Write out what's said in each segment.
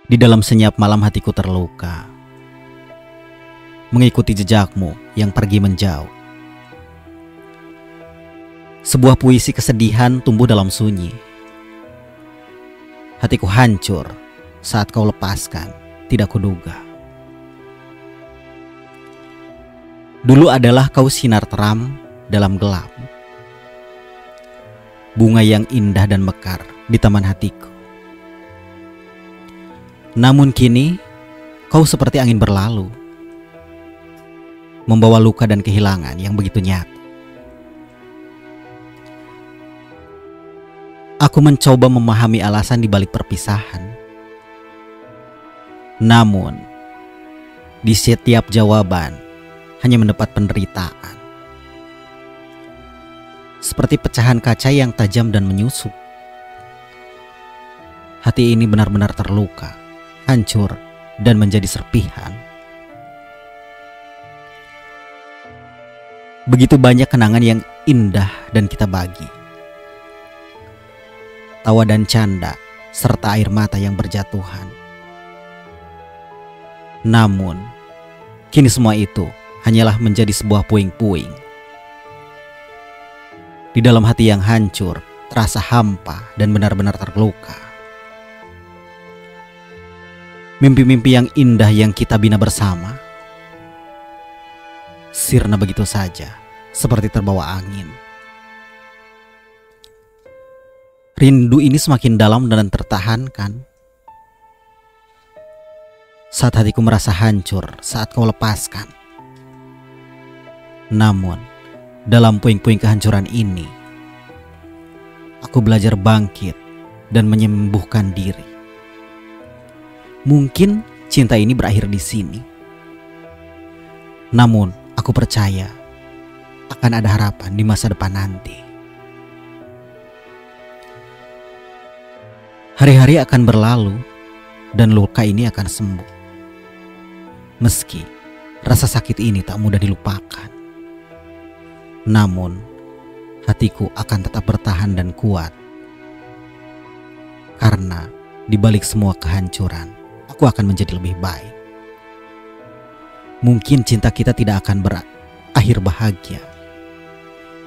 Di dalam senyap malam hatiku terluka, mengikuti jejakmu yang pergi menjauh. Sebuah puisi kesedihan tumbuh dalam sunyi. Hatiku hancur saat kau lepaskan, tidak kuduga. Dulu adalah kau sinar terang dalam gelap, bunga yang indah dan mekar di taman hatiku. Namun kini kau seperti angin berlalu, membawa luka dan kehilangan yang begitu nyata. Aku mencoba memahami alasan di balik perpisahan. Namun, di setiap jawaban hanya mendapat penderitaan. Seperti pecahan kaca yang tajam dan menyusup. Hati ini benar-benar terluka, hancur, dan menjadi serpihan. Begitu banyak kenangan yang indah dan kita bagi. Tawa dan canda, serta air mata yang berjatuhan. Namun, kini semua itu hanyalah menjadi sebuah puing-puing. Di dalam hati yang hancur, terasa hampa dan benar-benar terluka. Mimpi-mimpi yang indah yang kita bina bersama sirna begitu saja, seperti terbawa angin. Rindu ini semakin dalam dan tertahankan. Saat hatiku merasa hancur saat kau lepaskan. Namun, dalam puing-puing kehancuran ini, aku belajar bangkit dan menyembuhkan diri. Mungkin cinta ini berakhir di sini. Namun, aku percaya akan ada harapan di masa depan nanti. Hari-hari akan berlalu dan luka ini akan sembuh. Meski rasa sakit ini tak mudah dilupakan. Namun, hatiku akan tetap bertahan dan kuat. Karena di balik semua kehancuran, aku akan menjadi lebih baik. Mungkin cinta kita tidak akan berakhir bahagia.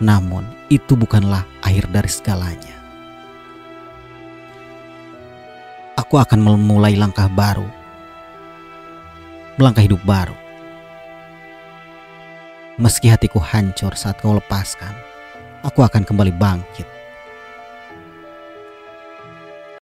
Namun, itu bukanlah akhir dari segalanya. Aku akan memulai langkah baru. Melangkah hidup baru. Meski hatiku hancur saat kau lepaskan, aku akan kembali bangkit